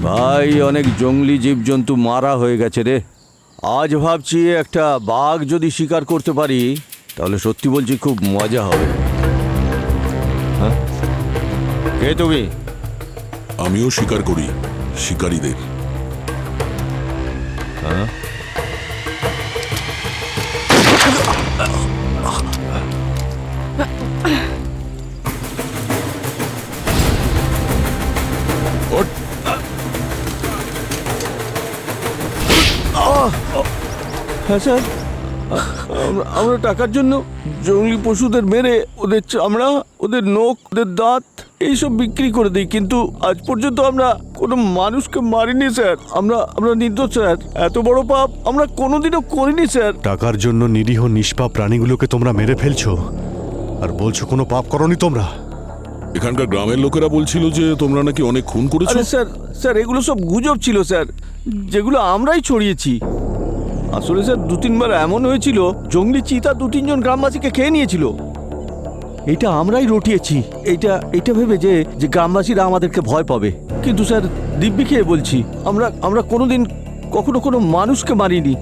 ভাই অনেক জঙ্গলি জীবজন্তু মারা হয়ে গেছে রে। আজ ভাবছি একটা বাঘ যদি শিকার করতে পারি তাহলে সত্যি বলছি খুব মজা হবে। হ্যাঁ, কে তুমি? আমিও শিকার করি শিকারীদের। হ্যাঁ, হ্যাঁ স্যার, আমরা টাকার জন্য জঙ্গলি পশুদের মেরে ওদের চামড়া, ওদের নখ, ওদের দাঁত এইসব বিক্রি করে দিই, কিন্তু আজ পর্যন্ত আমরা কোনো মানুষকে মারিনি স্যার। আমরা নির্দোষ স্যার। এত বড় পাপ আমরা কোনোদিনও করিনি স্যার। টাকার জন্য নিরীহ নিষ্পাপ প্রাণীগুলোকে তোমরা মেরে ফেলছো আর বলছো কোনো পাপ করনি তোমরা। এখানকার গ্রামের লোকেরা বলছিল যে তোমরা নাকি অনেক খুন করেছো। আরে স্যার, স্যার এগুলো সব গুজব ছিল স্যার, যেগুলো আমরাই ছড়িয়েছি। আসলে স্যার 2-3 বার এমন হয়েছিল জঙ্গলি চিতা 2-3 জন গ্রামবাসীকে খেয়ে নিয়েছিল। এটা আমরাই রটিয়েছি, এইটা ভেবে যে গ্রামবাসীরা আমাদেরকে ভয় পাবে। কিন্তু স্যার দিব্যি খেয়ে বলছি আমরা কোনোদিন কখনো কোনো মানুষকে মারিনি।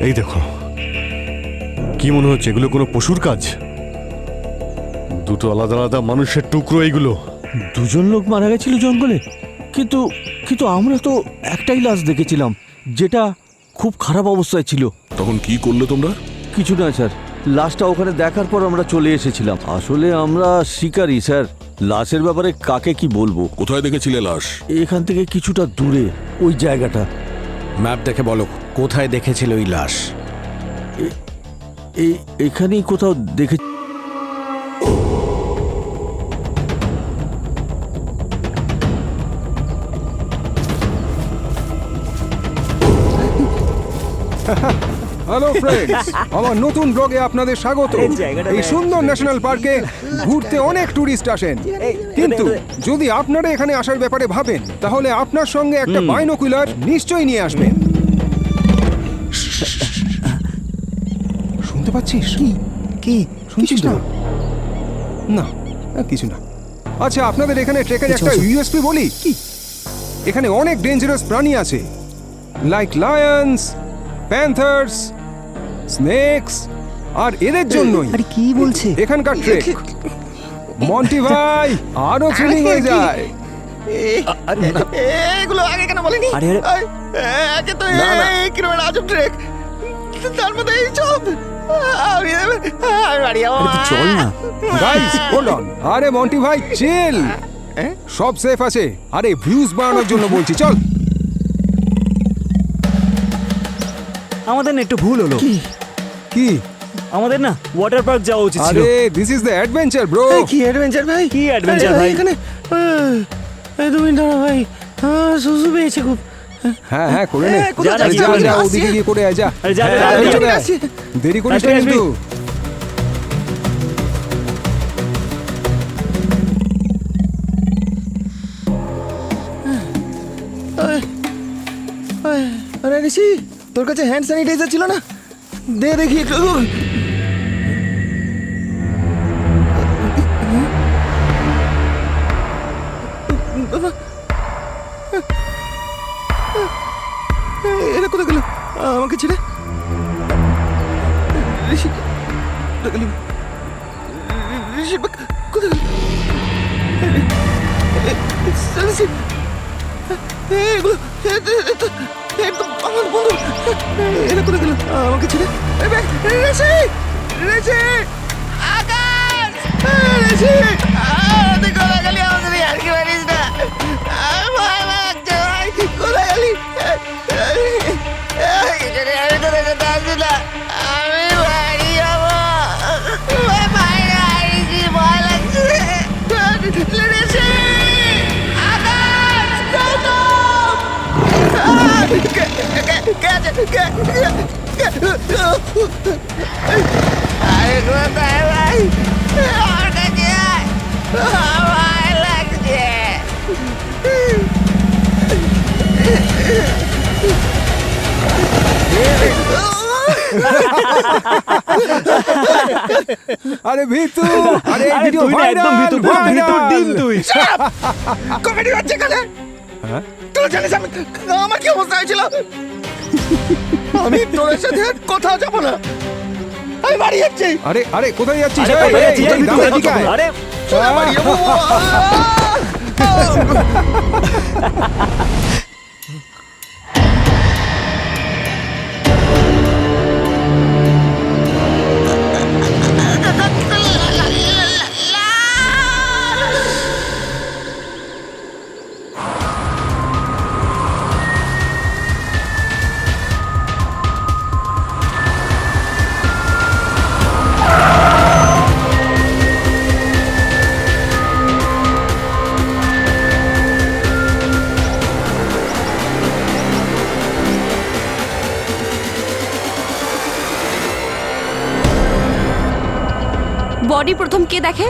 এই দেখো, কি মনে হচ্ছে এগুলো কোনো পশুর কাজ? দুটো আলাদা আলাদা মানুষের টুকরো এইগুলো। 2জন লোক মারা গেছিল জঙ্গলে, কিন্তু আমরা তো একটাই লাশ দেখেছিলাম, যেটা খুব খারাপ অবস্থায় ছিল। তখন কি করলে তোমরা? কিছু না স্যার, লাশটা ওখানে দেখার পর আমরা চলে এসেছিলাম। আসলে আমরা শিকারী স্যার, লাশের ব্যাপারে কাকে কি বলবো। কোথায় দেখেছিলে লাশ? এখান থেকে কিছুটা দূরে ওই জায়গাটা। ম্যাপ দেখে বলো কোথায় দেখেছিল ওই লাশ। এখানেই কোথাও দেখে। হ্যালো ফ্রেন্ডস, আমার নতুন ব্লগে আপনাদের স্বাগত। এই সুন্দর ন্যাশনাল পার্কে ঘুরতে অনেক টুরিস্ট আসেন, কিন্তু যদি আপনারা এখানে আসার ব্যাপারে ভাবেন তাহলে আপনার সঙ্গে একটা বাইনোকুলার নিশ্চয়ই নিয়ে আসবেন। শুনতে পাচ্ছিস? কি শুনছিস না? না, কিছু না। আচ্ছা, আপনাদের এখানে ট্রেকের একটা ইউএসপি বলি। কি? এখানে অনেক ডেঞ্জারাস প্রাণী আছে, লাইক লায়ন্স, প্যান্থার্স, স্নেকস, আর এদের জন্যই আরে কি বলছে? এখানকার ট্রেক। মন্টি ভাই, আরো থ্রিলিং হয়ে যায়। এগুলো আগে কেন বলেনি? আরে একে তো কিরকম আজব ট্রেক, তার মধ্যে এই সব। আমি বাড়ি যাবো। চল না। Guys, hold on. আরে মন্টি ভাই, চিল। সব সেফ আছে। আরে ভিউজ বাড়ানোর জন্য বলছি, চল। আমাদের না একটু ভুল হলো। কি? আমাদের না ওয়াটার পার্ক যাওয়া উচিত ছিল। আরে this is the adventure bro. কি অ্যাডভেঞ্চার ভাই? কি অ্যাডভেঞ্চার ভাই? এখানে তুমি দাঁড়া ভাই, সুসু পেয়েছে খুব। হ্যাঁ হ্যাঁ, করে নে। যা, যা, যা যা, যা, যা, ওদিকে গিয়ে করে আয়, যা। আরে যা, যা, হ্যাঁ, যা, চলে যা, আয়। দেরি করিস না আসবি, আসবি। কিন্তু। আরে ঋষি, তোর কাছে হ্যান্ড স্যানিটাইজার ছিল না? দে দেখি একটু। এরা কোথায় গেল? আমাকে ছেড়ে ঋষি কোথায় গেল? ঋষি কোথায় গেল? ঋষি, এগুলো একদম আমার বন্ধু। এরা কোথায় গেল? আমাকে ছেড়ে। ঋষি, ঋষি, আকাশ, ঋষি, তুই কোথায় গেলি? আমাদের আর কি পারিস না। ভয় লাগছে ভাই, কোথায় গেলি? আমি তো দেখে আসছি না, আমি বাড়ি যাবো। বাইরে আইসি, ভয় লাগছে। ঋষি, আকাশ, গৌতম, আরে কোথায় ভাই? আমার কাছে আয়, ভয় লাগছে। আরে ভিতু, আরে আরে ভিডিও তুই না একদম ভিতু, পুরো ভিতুর ডিম তুই। কমেডি হচ্ছে এখানে। হ্যাঁ? তুই জানিস আমার কি অবস্থা হয়েছিল? আমি তোর সাথে কোথাও যাবো না, আমি বাড়ি যাচ্ছি। আরে আরে কোথায় যাচ্ছিস? আরে এই, কোথায় এই, যাচ্ছিস? এই, ভিতু, দাঁড়া, এদিকে আয়। আরে সোজা বাড়ি যাবো। বডি প্রথম কে দেখে?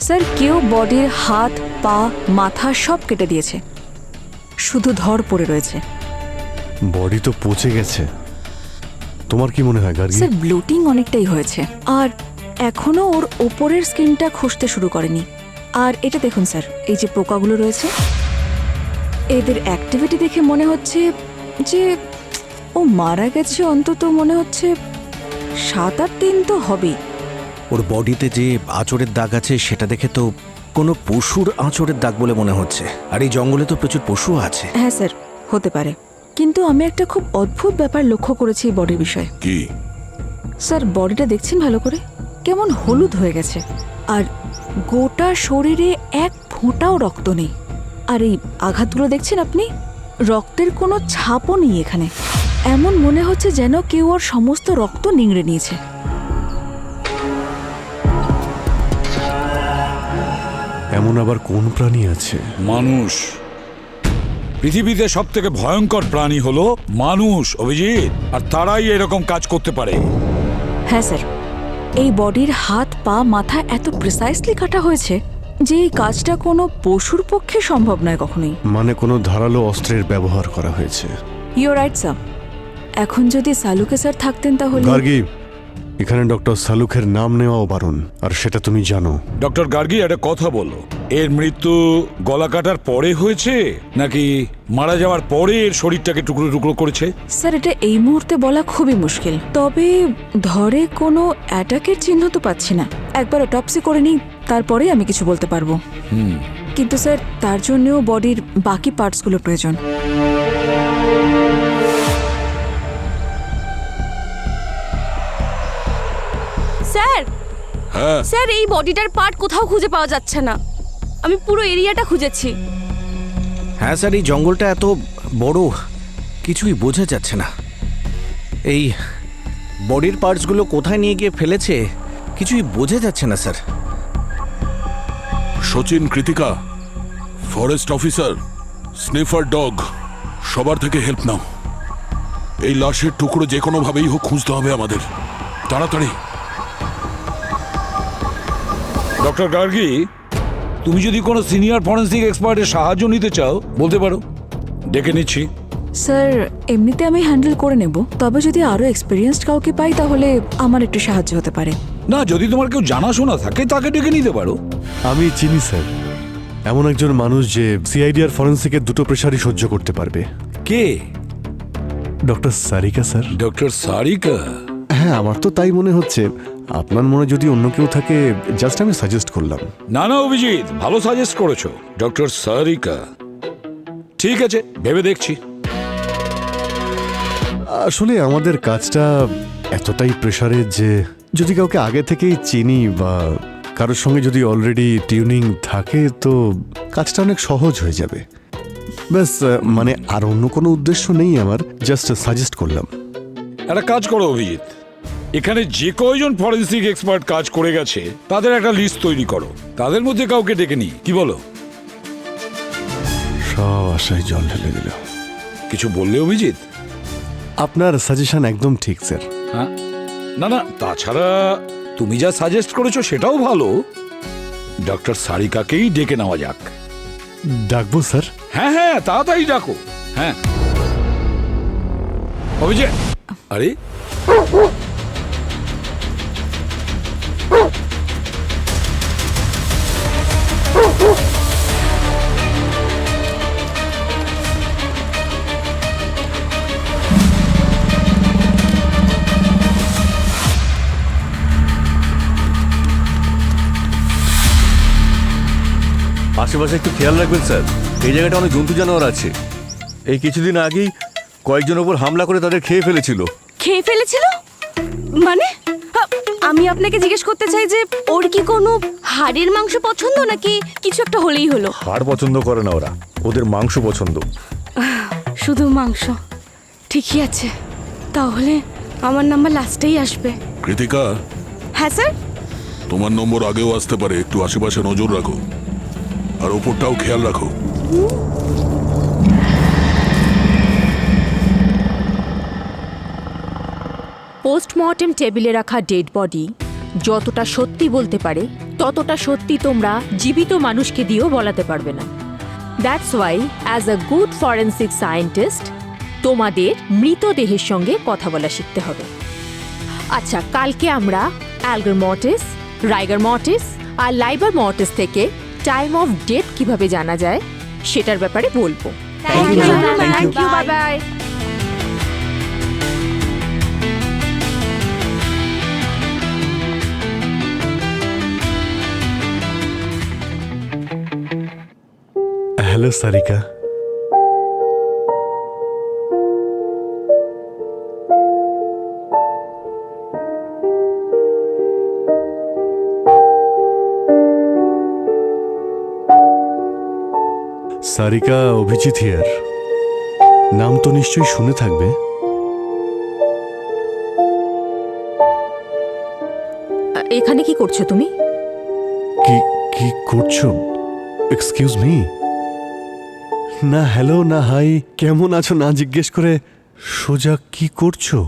স্যার কেউ বডির হাত পা মাথা সব কেটে দিয়েছে, শুধু ধর পড়ে রয়েছে। বডি তো পচে গেছে। তোমার কি মনে হয় গার্গী? স্যার ব্লোটিং অনেকটাই হয়েছে, আর এখনো ওর ওপরের স্কিনটা খসতে শুরু করেনি। আর এটা দেখুন স্যার, এই যে পোকাগুলো রয়েছে, এদের অ্যাক্টিভিটি দেখে মনে হচ্ছে যে ও মারা গেছে অন্তত মনে হচ্ছে 7-8 দিন তো হবেই। ওর বডিতে যে আঁচড়ের দাগ আছে সেটা দেখে তো কোনো পশুর আঁচড়ের দাগ বলে মনে হচ্ছে। আর এই জঙ্গলে তো প্রচুর পশু আছে। হ্যাঁ স্যার, হতে পারে, কিন্তু আমি একটা খুব অদ্ভুত ব্যাপার লক্ষ্য করেছি এই বডির বিষয়ে। কি? স্যার বডিটা দেখছেন ভালো করে, কেমন হলুদ হয়ে গেছে, আর গোটা শরীরে এক ফোঁটাও রক্ত নেই। আর এই আঘাতগুলো দেখছেন আপনি, রক্তের কোনো ছাপও নেই এখানে। এমন মনে হচ্ছে যেন কেউ ওর সমস্ত রক্ত নিংড়ে নিয়েছে। এমন আবার কোন প্রাণী আছে? মানুষ। পৃথিবীতে সব থেকে ভয়ঙ্কর প্রাণী হলো মানুষ, অভিজিৎ। আর তারাই এরকম কাজ করতে পারে। হ্যাঁ স্যার, এই বডির হাত পা মাথা এত প্রিসাইসলি কাটা হয়েছে যে এই কাজটা কোনো পশুর পক্ষে সম্ভব নয় কখনোই। মানে কোনো ধারালো অস্ত্রের ব্যবহার করা হয়েছে। You right sir. এখন যদি সালুকে স্যার থাকতেন তাহলে। গার্গী, এখানে ডক্টর সালুখের নাম নেওয়াও বারণ, আর সেটা তুমি জানো। ডক্টর গার্গী, একটা কথা বলো, এর মৃত্যু গলা কাটার পরে হয়েছে নাকি মারা যাওয়ার পরে এর শরীরটাকে টুকরো টুকরো করেছে? স্যার এটা এই মুহূর্তে বলা খুবই মুশকিল, তবে ধরে কোনো অ্যাটাকের চিহ্ন তো পাচ্ছি না। একবার অটপসি করে নিই, তারপরেই আমি কিছু বলতে পারবো। কিন্তু স্যার তার জন্যও বডির বাকি পার্টসগুলো প্রয়োজন। হ্যাঁ, স্যার এই বডিটার পার্ট কোথাও খুঁজে পাওয়া যাচ্ছে না, আমি পুরো এরিয়াটা খুঁজেছি। হ্যাঁ স্যার, এই জঙ্গলটা এত বড়, কিছুই বোঝা যাচ্ছে না। এই বডির পার্টসগুলো কোথায় নিয়ে গিয়ে ফেলেছে কিছুই বোঝা যাচ্ছে না sir. Sachin, Krittika, forest officer, sniffer dog, সবার থেকে হেল্প নাও। এই লাশের টুকরো যে কোনো ভাবেই হোক খুঁজতে হবে আমাদের, তাড়াতাড়ি। ডক্টর গার্গী, তুমি যদি কোনো সিনিয়র ফরেন্সিক এক্সপার্টের সাহায্য নিতে চাও বলতে পারো, ডেকে নিচ্ছি। স্যার এমনিতে আমি হ্যান্ডেল করে নেব, তবে যদি আরো এক্সপিরিয়েন্সড কাউকে পাই তাহলে আমার একটু সাহায্য হতে পারে। না, যদি তোমার কেউ জানাশোনা থাকে তাকে ডেকে নিতে পারো। আমি চিনি স্যার এমন একজন মানুষ যে সিআইডি আর ফরেন্সিকের দুটো প্রেশারই সহ্য করতে পারবে। কে? Doctor Sarika sir. Doctor Sarika? হ্যাঁ, আমার তো তাই মনে হচ্ছে। আপনার মনে যদি অন্য কেউ থাকে, জাস্ট আমি সাজেস্ট করলাম। না না অভিজিৎ, ভালো সাজেস্ট করেছো, ডক্টর সারিকা। ঠিক আছে, ভেবে দেখছি। আসলে আমাদের কাজটা এতটাই প্রেশারের যে যদি কাউকে আগে থেকেই চিনি বা কারোর সঙ্গে যদি অলরেডি টিউনিং থাকে তো কাজটা অনেক সহজ হয়ে যাবে। ব্যাস, মানে আর অন্য কোনো উদ্দেশ্য নেই আমার, জাস্ট সাজেস্ট করলাম। একটা কাজ করো অভিজিৎ, এখানে যে কয়জন ফরেন্সিক এক্সপার্ট কাজ করে গেছে তাদের একটা লিস্ট তৈরি করো, তাদের মধ্যে কাউকে ডেকে নিই, কি বলো? সব আশায় জল ঢেলে দিল। কিছু বললে অভিজিৎ? আপনার সাজেশন একদম ঠিক স্যার। হ্যাঁ, না না, তাছাড়া তুমি যা সাজেস্ট করেছো সেটাও ভালো। ডক্টর সারিকাকেই ডেকে নেওয়া যাক। ডাকবো স্যার? হ্যাঁ হ্যাঁ, তাড়াতাড়ি ডাকো। হ্যাঁ অভিজিৎ, আরে আশেপাশে একটু খেয়াল রাখবেন স্যার, এই জায়গাটা অনেক জন্তু জানোয়ার আছে। এই কিছুদিন আগেই কয়েকজন ওপর হামলা করে তাদের খেয়ে ফেলেছিল। খেয়ে ফেলেছিল মানে? আমি আপনাকে জিজ্ঞেস করতে চাই যে ওর কি কোনো হাড়ের মাংস পছন্দ নাকি কিছু একটা হলেই হলো? হাড় পছন্দ করে না ওরা, ওদের মাংস পছন্দ। শুধু মাংস, ঠিকই আছে। তাহলে আমার নাম্বার লাস্টেই আসবে। কৃতিকা, হ্যাঁ স্যার। তোমার নম্বর আগেও আসতে পারে, একটু আশেপাশে নজর রাখো আর ওপরটাও খেয়াল রাখো। পোস্টমর্টেম টেবিলে রাখা ডেড বডি যতটা সত্যি বলতে পারে ততটা সত্যি তোমরা জীবিত মানুষকে দিয়েও বলাতে পারবে না। That's why as a good forensic scientist তোমাদের মৃতদেহের সঙ্গে কথা বলা শিখতে হবে। আচ্ছা, কালকে আমরা অ্যালগার মর্টিস, রাইগার মর্টিস আর লাইবার মর্টিস থেকে টাইম অফ ডেথ কিভাবে জানা যায় সেটার ব্যাপারে বলবো। Thank you. Bye bye. Hello Sarika. Sarika, Abhijit here. নাম তো নিশ্চয়ই শুনে থাকবে। এখানে কি করছো তুমি? কি কি করছো? Excuse me. না হ্যালো না হাই, কেমন আছো না জিজ্ঞেস করে সোজা কি করছো?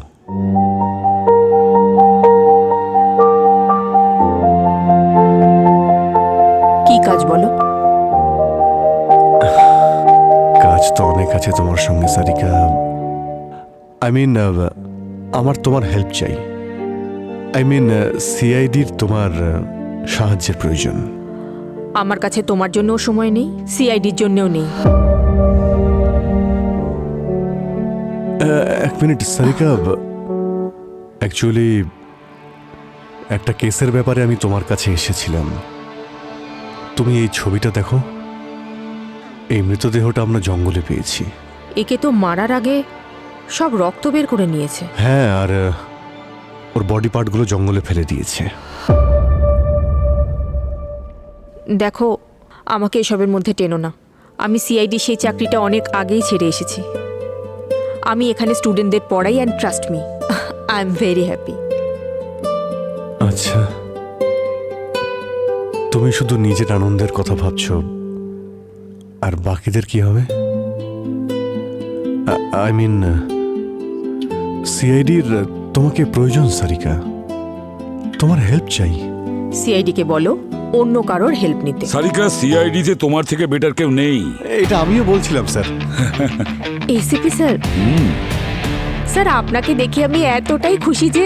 কি কাজ বলো? কাজ তো অনেক আছে তোমার সঙ্গে সারিকা। আই মিন আমার তোমার হেল্প চাই। আই মিন সিআইডির তোমার সাহায্যের প্রয়োজন। আমার কাছে তোমার জন্যও সময় নেই, সিআইডির জন্যও নেই। এক মিনিট সারিকা, অ্যাকচুয়ালি একটা কেসের ব্যাপারে আমি তোমার কাছে এসেছিলাম। তুমি এই ছবিটা দেখো। এই মৃতদেহটা আমরা জঙ্গলে পেয়েছি। একে তো মারার আগে সব রক্ত বের করে নিয়েছে। হ্যাঁ, আর ওর বডি পার্টগুলো জঙ্গলে ফেলে দিয়েছে। দেখো, আমাকে এসবের মধ্যে টেনো না। আমি সিআইডি সেই চাকরিটা অনেক আগেই ছেড়ে এসেছি। আমি এখানে স্টুডেন্টদের পড়াই, and trust me, I am very happy. আচ্ছা, তুমি শুধু নিজের আনন্দের কথা ভাবছো, আর বাকিদের কি হবে? আই মিন সিআইডির তোমাকে প্রয়োজন সারিকা, তোমার হেল্প চাই। সিআইডিকে বলো অন্য কারোর হেল্প নিতে। সারিকা, সিআইডিতে তোমার থেকে বেটার কেউ নেই। এটা আমিও বলছিলাম স্যার। এসিপি স্যার, স্যার আপনাকে দেখে আমি এতটাই খুশি যে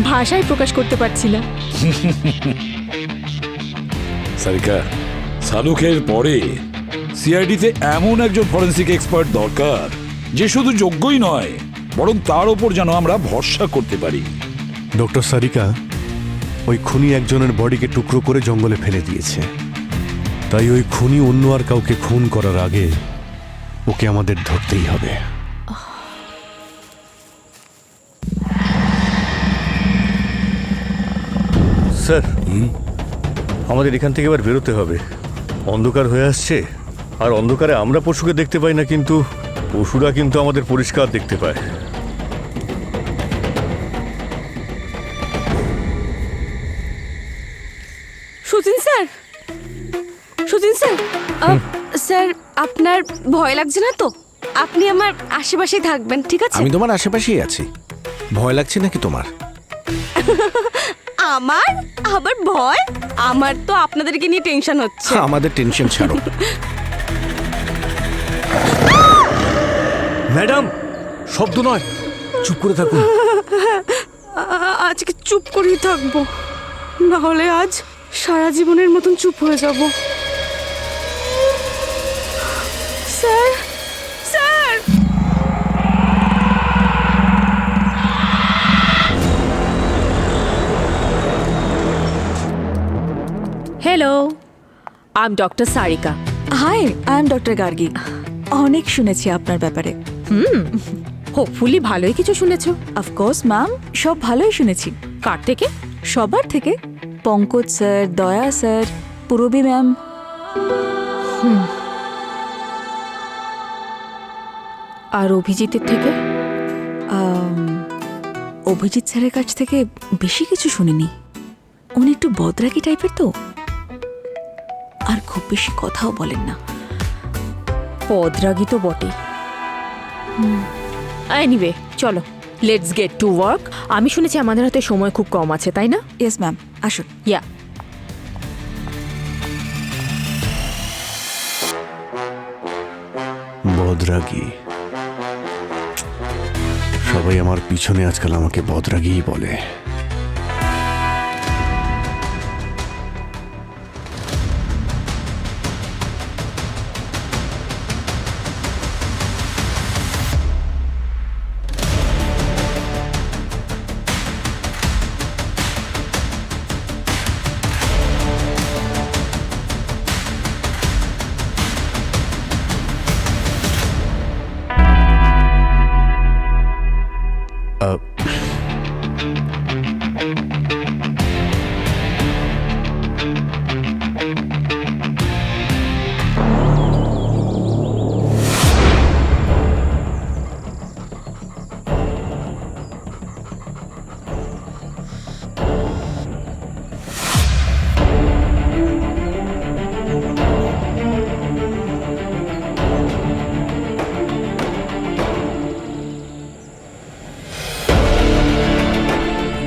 ভাষায় প্রকাশ করতে পারছি না। সারিকা, শালুকের পরে সিআইডিতে এমন একজন ফরেন্সিক এক্সপার্ট দরকার যে শুধু যোগ্যই নয়, বরং তার ওপর যেন আমরা ভরসা করতে পারি। ডক্টর সারিকা, ওই খুনি একজনের বডিকে টুকরো করে জঙ্গলে ফেলে দিয়েছে। তাই ওই খুনি অন্য আর কাউকে খুন করার আগে ওকে আমাদের ধরতেই হবে। স্যার, আমাদের এখান থেকে এবার বেরোতে হবে। অন্ধকার হয়ে আসছে, আর অন্ধকারে আমরা পশুকে দেখতে পাই না, কিন্তু পশুরা কিন্তু আমাদের পরিষ্কার দেখতে পায়। Soo-jin sir, Soo-jin sir, sir আপনার ভয় লাগছে না তো? আপনি আমার আশেপাশেই থাকবেন, ঠিক আছে? আমি তোমার আশেপাশেই আছি। ভয় লাগছে নাকি তোমার? আমার আবার ভয়? আমার তো আপনাদেরকে নিয়ে টেনশন হচ্ছে। আমাদের টেনশন ছাড়ো। ম্যাডাম, শব্দ নয়, চুপ করে থাকুন। আজকে চুপ করেই থাকবো, না হলে আজ সারা জীবনের মতন চুপ হয়ে যাব। Sir, sir! Hello, I am doctor Sarika. Hi, I am doctor Gargi. অনেক শুনেছি আপনার ব্যাপারে। হোপফুলি ভালোই কিছু শুনেছো। অফকোর্স ম্যাম, সব ভালোই শুনেছি। কার থেকে? সবার থেকে। পঙ্কজ স্যার, দয়া স্যার, পূরবী ম্যাম। আর অভিজিতের থেকে? অভিজিৎ স্যারের কাছ থেকে বেশি কিছু শুনিনি। উনি একটু বদরাগী টাইপের তো, আর খুব বেশি কথাও বলেন না। পদরাগী তো বটে। এনিওয়ে, চলো লেটস গেট টু ওয়ার্ক। আমি শুনেছি আমাদের হাতে সময় খুব কম আছে, তাই না? ইয়েস ম্যাম, আসুন। ইয়া। বদরাগী, সবাই আমার পিছনে আজকাল আমাকে বদরাগীই বলে।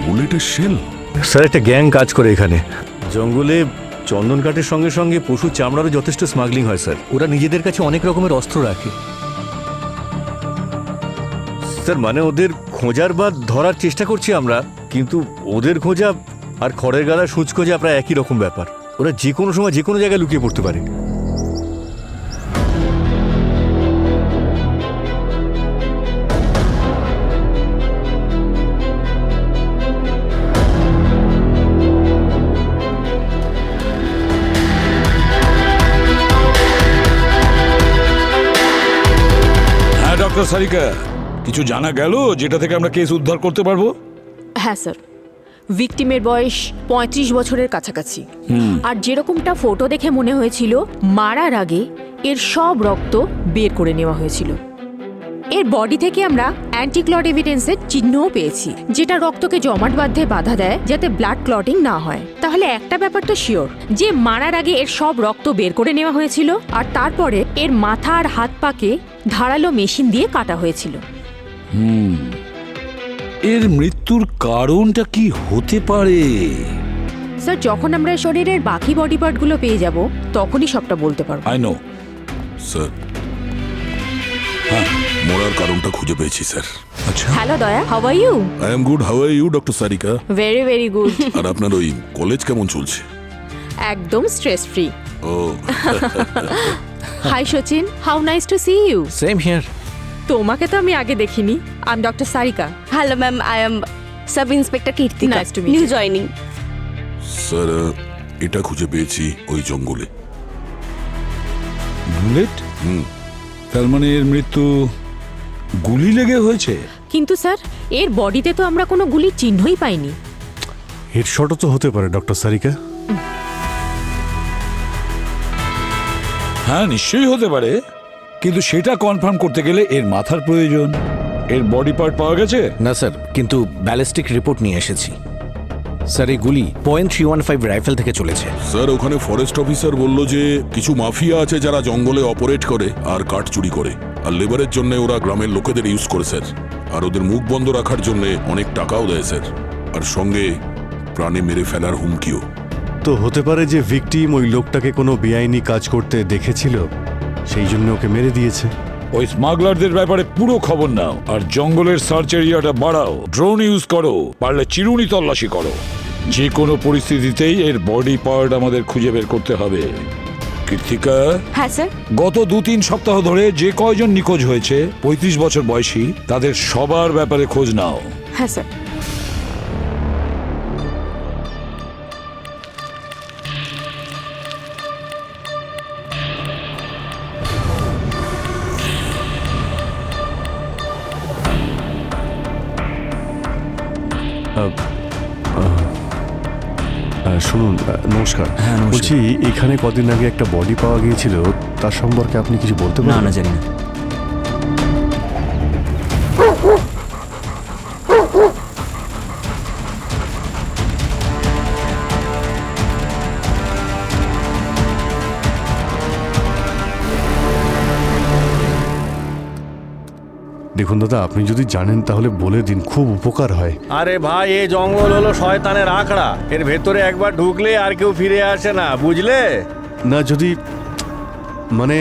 বুলেটের শেল? স্যার, একটা গ্যাং কাজ করে এখানে। জঙ্গলে চন্দন কাঠের সঙ্গে সঙ্গে পশুর চামড়ারও যথেষ্ট স্মাগলিং হয় স্যার। ওরা নিজেদের কাছে অনেক রকমের অস্ত্র রাখে স্যার। মানে ওদের খোঁজার বা ধরার চেষ্টা করছি আমরা, কিন্তু ওদের খোঁজা আর খড়ের গাদা সূচ খোঁজা প্রায় একই রকম ব্যাপার। ওরা যে কোনো সময় যে কোনো জায়গায় লুকিয়ে পড়তে পারে। ডক্টর সারিকা, কিছু জানা গেল যেটা থেকে আমরা কেস উদ্ধার করতে পারবো? হ্যাঁ স্যার, ভিকটিমের বয়স 35 বছরের কাছাকাছি। আর যেরকমটা ফটো দেখে মনে হয়েছিল, মারার আগে এর সব রক্ত বের করে নেওয়া হয়েছিল। এর বডি থেকে আমরা অ্যান্টিক্লট এভিডেন্সের চিহ্নও পেয়েছি, যেটা রক্তকে জমাট বাঁধতে বাধা দেয় যাতে ব্লাড ক্লটিং না হয়। তাহলে একটা ব্যাপার তো শিওর, যে মারার আগে এর সব রক্ত বের করে নেওয়া হয়েছিল, আর তারপরে এর মাথা আর হাত পাকে ধারালো মেশিন দিয়ে কাটা হয়েছিল। এর মৃত্যুর কারণটা কি হতে পারে? স্যার, যখন আমরা শরীরের বাকি বডি পার্টগুলো পেয়ে যাব, তখনই সবটা বলতে পারবো। আই নো স্যার, হ্যাঁ, মরার কারণটা খুঁজে পেয়েছি স্যার। আচ্ছা, hello Daya, how are you? I am good, how are you doctor Sarika? Very very good. আর আপনার ওই কলেজ কেমন চলছে? একদম স্ট্রেস ফ্রি। ও, hi Sachin, how nice to see you. Same here. তোমাকে তো আমি আগে দেখিনি। I am doctor Sarika. Hello, ma'am. I am Sub Inspector Kirtika. Nice to meet New you. joining. Sir, এটা খুঁজে পেয়েছি ওই জঙ্গলে। বুলেট? তার মানে এর মৃত্যু গুলি লেগে হয়েছে? কিন্তু স্যার, এর বডিতে তো আমরা কোনো গুলির চিহ্নই পাইনি। হেডশটও তো হতে পারে ডক্টর সারিকা। হ্যাঁ, নিশ্চয়ই হতে পারে, কিন্তু সেটা কনফার্ম করতে গেলে এর মাথার প্রয়োজন। এর বডি পার্ট পাওয়া গেছে? না স্যার, কিন্তু ব্যালিস্টিক রিপোর্ট নিয়ে এসেছি। স্যার, এই গুলি .315 রাইফেল থেকে চলেছে। স্যার, ওখানে ফরেস্ট অফিসার বলল যে কিছু মাফিয়া আছে যারা জঙ্গলে অপারেট করে আর কাঠ চুরি করে, আর লেবারের জন্য ওরা গ্রামের লোকেদের ইউজ করে স্যার। আর ওদের মুখ বন্ধ রাখার জন্য অনেক টাকাও দেয় স্যার, আর সঙ্গে প্রাণে মেরে ফেলার হুমকিও। তো হতে পারে যে ভিকটিম ওই লোকটাকে কোনো বেআইনি কাজ করতে দেখেছিল, সেই জন্য ওকে মেরে দিয়েছে। ওই স্মাগলারদের ব্যাপারে পুরো খবর নাও, আর জঙ্গলের সার্চ এরিয়াটা বাড়াও, ড্রোন ইউজ করো, পারলে চিরুনি তল্লাশি করো। যে কোনো পরিস্থিতিতেই এর বডি পার্ট আমাদের খুঁজে বের করতে হবে। কৃতিকা, হ্যাঁ স্যার। গত 2-3 সপ্তাহ ধরে যে কয়জন নিখোঁজ হয়েছে 35 বছর বয়সী, তাদের সবার ব্যাপারে খোঁজ নাও। হ্যাঁ স্যার। শুনুন, নমস্কার। হ্যাঁ, নমস্কার। বলছি, এখানে কদিন আগে একটা বডি পাওয়া গিয়েছিল, তার সম্পর্কে আপনি কিছু বলতে না পারেন? না, জানি না। দেখুন দাদা, আপনি যদি জানেন তাহলে বলে দিন, খুব উপকার হয়। আরে ভাই, এই জঙ্গল হলো শয়তানের আখড়া। এর ভেতরে একবার ঢুকলে আর কেউ ফিরে আসে না, বুঝলে? না, যদি মানে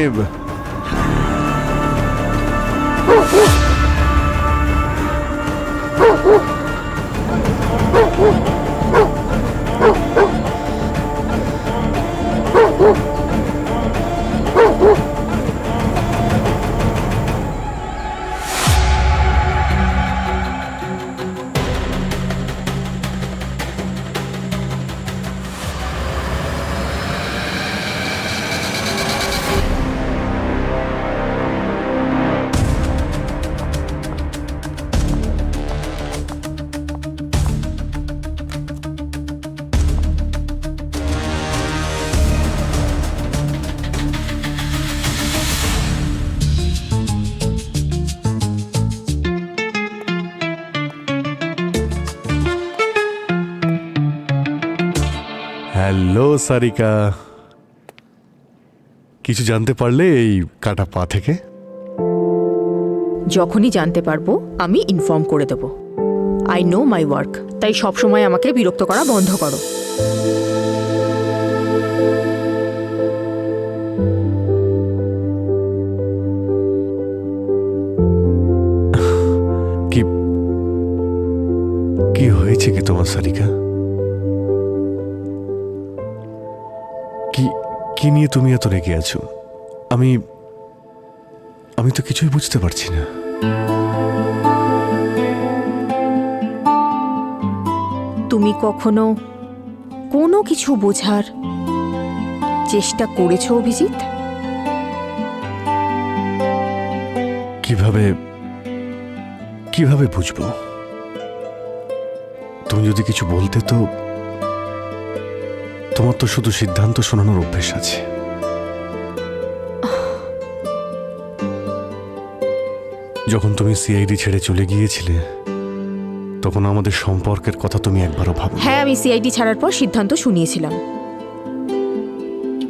হ্যালো সারিকা, কিছু জানতে পারলে এই কাটা পা থেকে? যখনই জানতে পারবো আমি ইনফর্ম করে দেব। আই নো মাই ওয়ার্ক, তাই সবসময় আমাকে বিরক্ত করা বন্ধ করো। কি কি হয়েছে কি তোমার সারিকা? কি নিয়ে তুমি এত রেগে আছো? আমি তো কিছুই বুঝতে পারছি না। তুমি কখনো কোনো কিছু বোঝার চেষ্টা করেছো অভিজিৎ? কিভাবে বুঝবো? তুমি যদি কিছু বলতে তো। তোমার তো শুধু সিদ্ধান্ত শোনানোর অভ্যেস আছে। যখন তুমি সিআইডি ছেড়ে চলে গিয়েছিলে, তখন আমাদের সম্পর্কের কথা তুমি একবারও ভাবো? হ্যাঁ, আমি সিআইডি ছাড়ার পর সিদ্ধান্ত শুনিয়েছিলাম,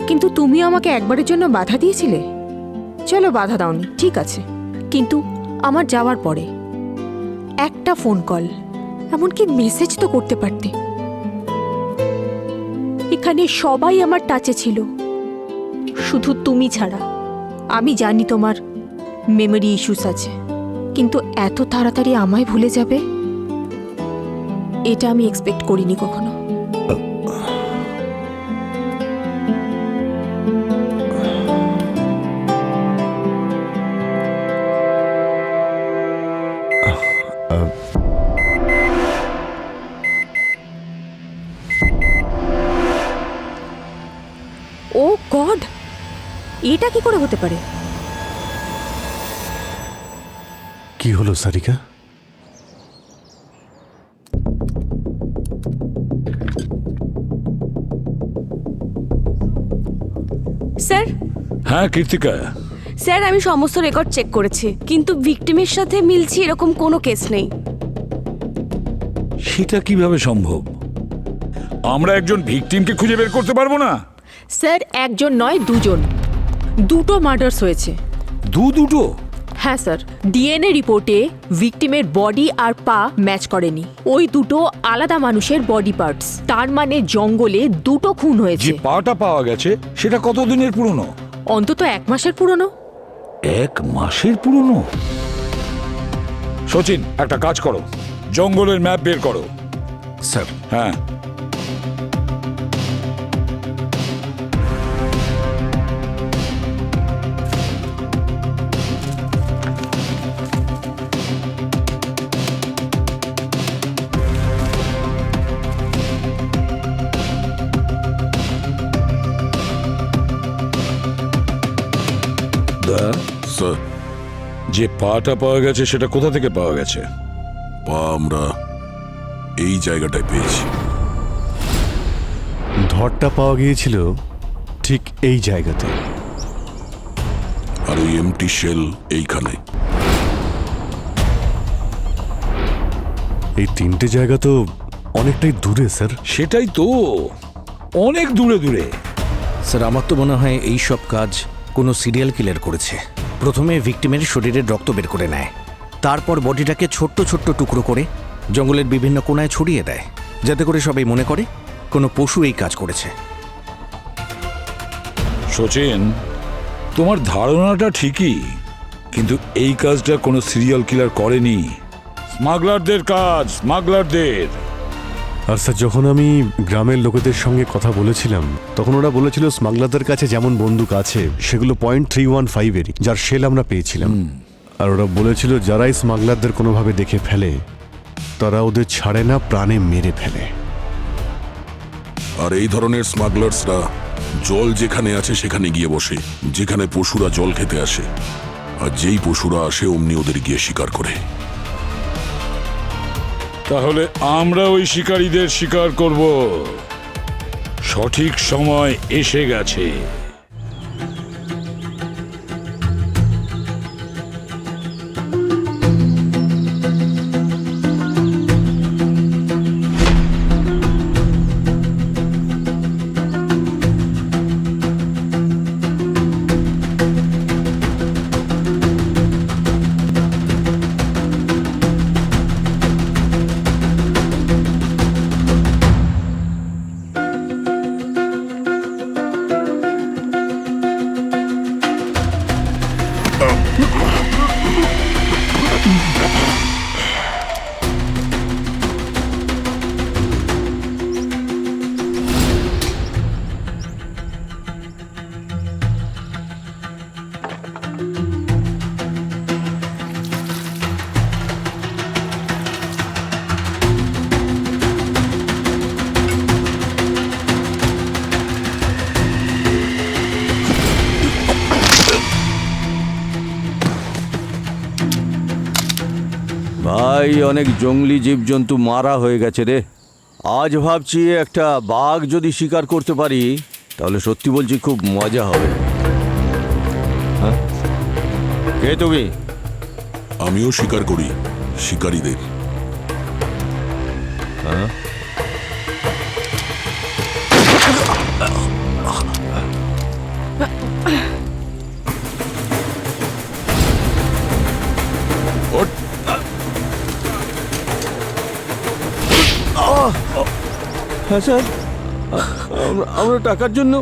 কিন্তু তুমি আমাকে একবারের জন্য বাধা দিয়েছিলে। চলো, বাধা দাওনি, ঠিক আছে, কিন্তু আমার যাওয়ার পরে একটা ফোন কল, এমনকি মেসেজ তো করতে পারতে। এখানে সবাই আমার টাচে ছিল, শুধু তুমি ছাড়া। আমি জানি তোমার মেমোরি ইস্যুস আছে, কিন্তু এত তাড়াতাড়ি আমায় ভুলে যাবে এটা আমি এক্সপেক্ট করিনি কখনো। ও গড, এটা কি করে হতে পারে? কি হলো সারিকা? স্যার। হ্যাঁ কৃতিকা। স্যার, আমি সমস্ত রেকর্ড চেক করেছি, কিন্তু ভিকটিমের সাথে মিলছে এরকম কোনো কেস নেই। সেটা কিভাবে সম্ভব? আমরা একজন ভিকটিমকে খুঁজে বের করতে পারবো না? স্যার, একজন নয়, দুটো মার্ডার্স হয়েছে। দুটো? হ্যাঁ স্যার, ডিএনএ রিপোর্টে ভিকটিমের বডি আর পা ম্যাচ করেনি। ওই দুটো আলাদা মানুষের বডি পার্টস। তার মানে জঙ্গলে দুটো খুন হয়েছে। যে পাটা পাওয়া গেছে সেটা কতদিনের পুরনো? অন্তত 1 মাসের পুরনো। 1 মাসের পুরনো? সচিন, একটা কাজ করো, জঙ্গলের ম্যাপ বের করো। স্যার, হ্যাঁ, স্যার, যে পাটা পাওয়া গেছে সেটা কোথা থেকে পাওয়া গেছে? পা আমরা এই জায়গাটায় পেয়েছি। ধরটা পাওয়া গিয়েছিল ঠিক এই জায়গাতে। আর ওই এমটি শেল এইখানে। এই 3টে জায়গা তো অনেকটাই দূরে স্যার। সেটাই তো, অনেক দূরে দূরে। স্যার আমার তো মনে হয় এই সব কাজ কোনো সিরিয়াল কিলার করেছে। প্রথমে ভিকটিমের শরীরের রক্ত বের করে নেয়, তারপর বডিটাকে ছোট্ট ছোট্ট টুকরো করে জঙ্গলের বিভিন্ন কোণায় ছড়িয়ে দেয়, যাতে করে সবাই মনে করে কোনো পশু এই কাজ করেছে। সচিন, তোমার ধারণাটা ঠিকই, কিন্তু এই কাজটা কোনো সিরিয়াল কিলার করেনি। স্মাগলারদের কাজ, স্মাগলারদের। আর স্যার, যখন আমি গ্রামের লোকেদের সঙ্গে কথা বলেছিলাম তখন ওরা বলেছিল স্মাগলারদের কাছে যেমন বন্দুক আছে সেগুলো .315-এরই, যার শেল আমরা পেয়েছিলাম। আর ওরা বলেছিল যারাই স্মাগলারদের কোনোভাবে দেখে ফেলে তারা ওদের ছাড়ে না, প্রাণে মেরে ফেলে। আর এই ধরনের স্মাগলার্সরা জল যেখানে আছে সেখানে গিয়ে বসে, যেখানে পশুরা জল খেতে আসে, আর যেই পশুরা আসে অমনি ওদের গিয়ে শিকার করে। তাহলে আমরা ওই শিকারীদের শিকার করব। সঠিক সময় এসে গেছে। ভাই, অনেক জঙ্গলি জীবজন্তু মারা হয়ে গেছে রে। আজ ভাবছি একটা বাঘ যদি শিকার করতে পারি তাহলে সত্যি বলছি খুব মজা হবে। হ্যাঁ, কে তুমি? আমিও শিকার করি শিকারীদের। হ্যাঁ, হ্যাঁ স্যার, আমরা টাকার জন্য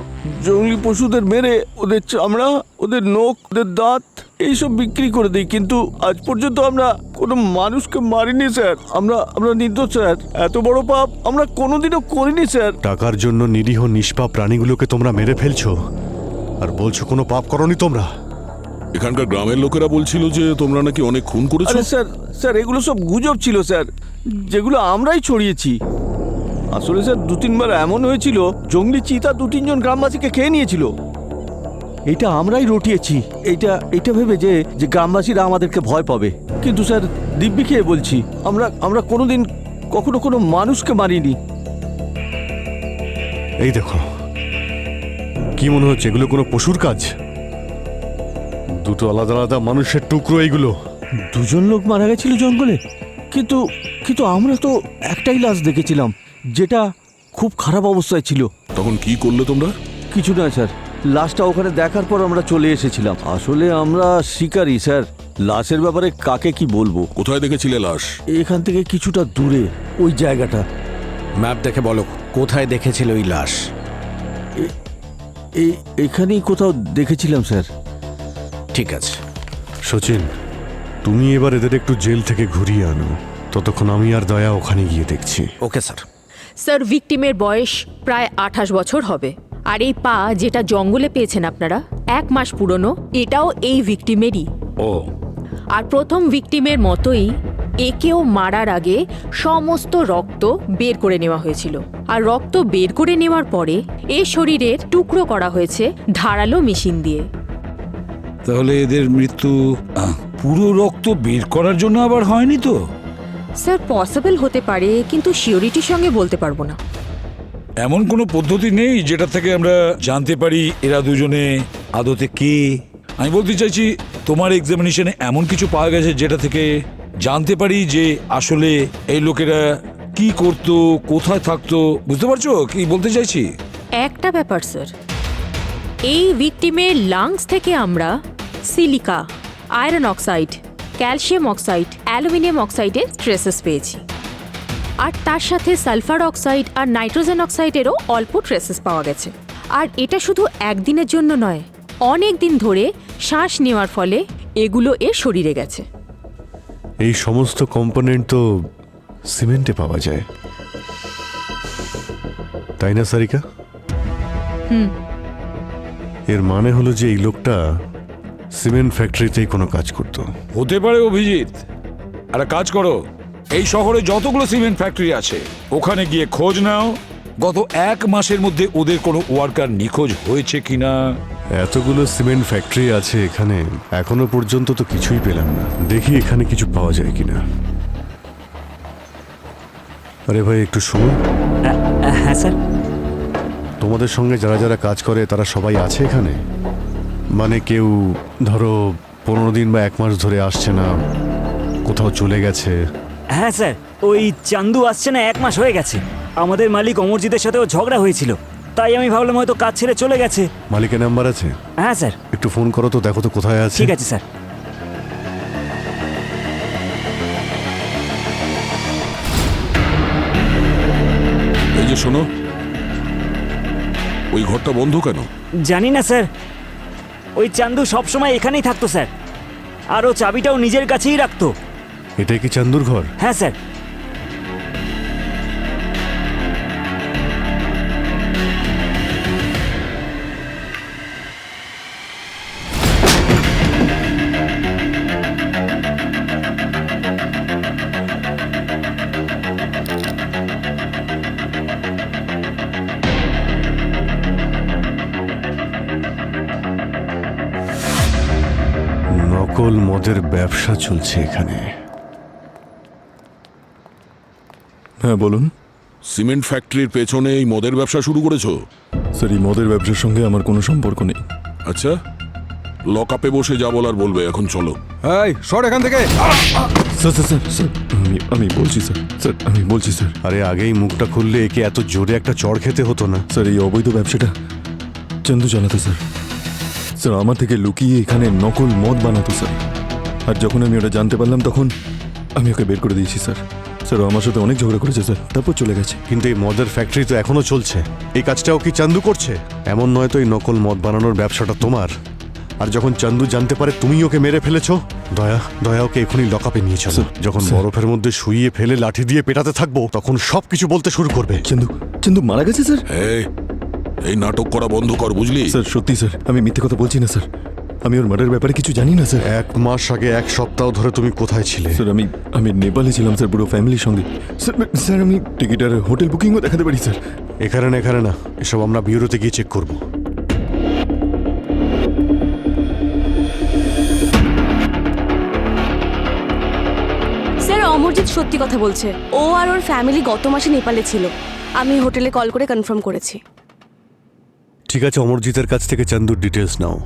জঙ্গলি পশুদের মেরে ওদের চামড়া, ওদের নখ, ওদের দাঁত এইসব বিক্রি করে দিই, কিন্তু আজ পর্যন্ত আমরা কোনো মানুষকে মারিনি স্যার। আমরা নির্দোষ স্যার। এত বড় পাপ আমরা কোনোদিনও করিনি স্যার। টাকার জন্য নিরীহ নিষ্পাপ প্রাণীগুলোকে তোমরা মেরে ফেলছো আর বলছো কোনো পাপ করনি তোমরা। এখানকার গ্রামের লোকেরা বলছিল যে তোমরা নাকি অনেক খুন করেছো। আরে স্যার এগুলো সব গুজব ছিল স্যার, যেগুলো আমরাই ছড়িয়েছি। আসলে স্যার 2-3 বার এমন হয়েছিল জঙ্গলি চিতা 2-3 জন গ্রামবাসীকে খেয়ে নিয়েছিল। এটা আমরাই রটিয়েছি, এইটা ভেবে যে গ্রামবাসীরা আমাদেরকে ভয় পাবে। কিন্তু স্যার দিব্যি খেয়ে বলছি আমরা কোনোদিন কখনো কোনো মানুষকে মারিনি। এই দেখো, কি মনে হচ্ছে এগুলো কোনো পশুর কাজ? দুটো আলাদা আলাদা মানুষের টুকরো এইগুলো। 2 জন লোক মারা গেছিল জঙ্গলে, কিন্তু আমরা তো একটাই লাশ দেখেছিলাম যেটা খুব খারাপ অবস্থায় ছিল। তখন কি করলে তোমরা? কিছু না স্যার, লাশটা ওখানে দেখার পর আমরা চলে এসেছিলাম। আসলে আমরা শিকারী স্যার, লাশের ব্যাপারে কাকে কি বলবো। কোথায় দেখেছিলে লাশ? এখান থেকে কিছুটা দূরে ওই জায়গাটা। ম্যাপ দেখে বলো কোথায় দেখেছিল ওই লাশ। এখানেই কোথাও দেখেছিলাম স্যার। ঠিক আছে। সচিন, তুমি এবার এদের একটু জেল থেকে ঘুরিয়ে আনো, ততক্ষণ আমি আর দয়া ওখানে গিয়ে দেখছি। Okay sir. স্যার, ভিকটিমের বয়স প্রায় 28 বছর হবে। আর এই পা যেটা জঙ্গলে পেয়েছেন আপনারা, 1 মাস পুরনো, এটাও এই ভিকটিমেরই। ও, আর প্রথম ভিকটিমের মতোই একেও মারার আগে সমস্ত রক্ত বের করে নেওয়া হয়েছিল। আর রক্ত বের করে নেওয়ার পরে এর শরীরের টুকরো করা হয়েছে ধারালো মেশিন দিয়ে। তাহলে এদের মৃত্যু পুরো রক্ত বের করার জন্য আবার হয়নি তো? স্যার, পসিবল হতে পারে, কিন্তু সিওরিটির সঙ্গে বলতে পারবো না। এমন কোনো পদ্ধতি নেই যেটা থেকে আমরা জানতে পারি এরা দুজনে আদতে কে? আমি বলতে চাইছি, তোমার এক্সামিনেশনে এমন কিছু পাওয়া গেছে যেটা থেকে জানতে পারি যে আসলে এই লোকেরা কি করতো, কোথায় থাকতো? বুঝতে পারছো কি বলতে চাইছি? একটা ব্যাপার স্যার, এই ভিকটিমের লাংস থেকে আমরা silica, iron oxide, calcium oxide, aluminium অক্সাইডের ট্রেসেস পেয়েছি। আর তার সাথে সালফার অক্সাইড আর নাইট্রোজেন অক্সাইডেরও অল্প ট্রেসেস পাওয়া গেছে। আর এটা শুধু একদিনের জন্য নয়, অনেক দিন ধরে শ্বাস নেওয়ার ফলে এগুলো এর শরীরে গেছে। এই সমস্ত কম্পোনেন্ট তো সিমেন্টে পাওয়া যায়, তাই না সারিকা? এর মানে হলো যে এই লোকটা সিমেন্ট ফ্যাক্টরিতেই কোনো কাজ করতো। হতে পারে অভিজিৎ। একটা কাজ করো, এই শহরে যতগুলো সিমেন্ট ফ্যাক্টরি আছে ওখানে গিয়ে খোঁজ নাও গত 1 মাসের মধ্যে ওদের কোনো ওয়ার্কার নিখোঁজ হয়েছে কিনা। এতগুলো সিমেন্ট ফ্যাক্টরি আছে এখানে, এখনো পর্যন্ত তো কিছুই পেলাম না। দেখি এখানে কিছু পাওয়া যায় কিনা। আরে ভাই, একটু শুনুন। হ্যাঁ স্যার। তোমাদের সঙ্গে যারা যারা কাজ করে তারা সবাই আছে এখানে? মানে কেউ ধরো 15 দিন বা 1 মাস ধরে আসছে না, কোথাও চলে গেছে? হ্যাঁ স্যার, ওই চান্দু আসছে না 1 মাস হয়ে গেছে। আমাদের মালিক অমরজিতের সাথেও ঝগড়া হয়েছিল, তাই আমি ভাবলাম হয়তো কাজ ছেড়ে চলে গেছে। মালিকের নাম্বার আছে? হ্যাঁ স্যার। একটু ফোন করো তো, দেখো তো কোথায় আছে। ঠিক আছে স্যার। এই যে শোনো, ওই ঘরটা বন্ধ কেন? জানি না স্যার, ওই চান্দু সবসময় এখানেই থাকতো স্যার, আর ও চাবিটাও নিজের কাছেই রাখতো। এটাই কি চান্দুর ঘর? হ্যাঁ স্যার। নকল মদের ব্যবসা চলছে এখানে। হ্যাঁ বলুন। সিমেন্ট ফ্যাক্টরির পেছনে এই মদের ব্যবসা শুরু করেছো? স্যার, এই মদের ব্যবসার সঙ্গে আমার কোনো সম্পর্ক নেই। আচ্ছা, লক আপে বসে যা বলার বলবে, এখন চলো। এই সর এখান থেকে। স্যার স্যার স্যার স্যার, আমি বলছি স্যার, স্যার আমি বলছি স্যার। আরে আগেই মুখটা খুললে একে এত জোরে একটা চড় খেতে হতো না। স্যার, এই অবৈধ ব্যবসাটা চন্দু জানাতো স্যার। স্যার, আমার থেকে লুকিয়ে এখানে নকল মদ বানাতো স্যার। আর যখন আমি ওটা জানতে পারলাম তখন আমি ওকে বের করে দিয়েছি স্যার। স্যার, আমার সাথে অনেক ঝগড়া করেছে স্যার, তারপর চলে গেছে। কিন্তু এই মদের ফ্যাক্টরি তো এখনো চলছে, এই কাজটাও কি চান্দু করছে? এমন নয় তো এই নকল মদ বানানোর ব্যবসাটা তোমার? আর যখন চান্দু জানতে পারে তুমি ওকে মেরে ফেলেছো, দয়া ওকে এখনই লকআপে নিয়ে চলো। যখন বরফের মধ্যে শুইয়ে ফেলে লাঠি দিয়ে পেটাতে থাকবো তখন সবকিছু বলতে শুরু করবে। চান্দু মারা গেছে স্যার? এই নাটক করা বন্ধ কর, বুঝলি? স্যার সত্যি স্যার, আমি মিথ্যে কথা বলছি না স্যার। আমি ওর মার্ডারের ব্যাপারে কিছু জানি না স্যার। 1 মাস আগে 1 সপ্তাহ ধরে তুমি কোথায় ছিলে? স্যার, আমি নেপালে ছিলাম স্যার, পুরো ফ্যামিলির সঙ্গে। স্যার আমি টিকিট আর হোটেল বুকিংও দেখাতে পারি স্যার। এখানে না, এসব আমরা বিউরোতে গিয়ে চেক করব। স্যার, অমরজিৎ সত্যি কথা বলছে। ও আর ওর ফ্যামিলি গত মাসে নেপালে ছিল। আমি হোটেলে কল করে কনফার্ম করেছি। ঠিক আছে, অমরজিতের কাছ থেকে চান্দুর ডিটেলস নাও।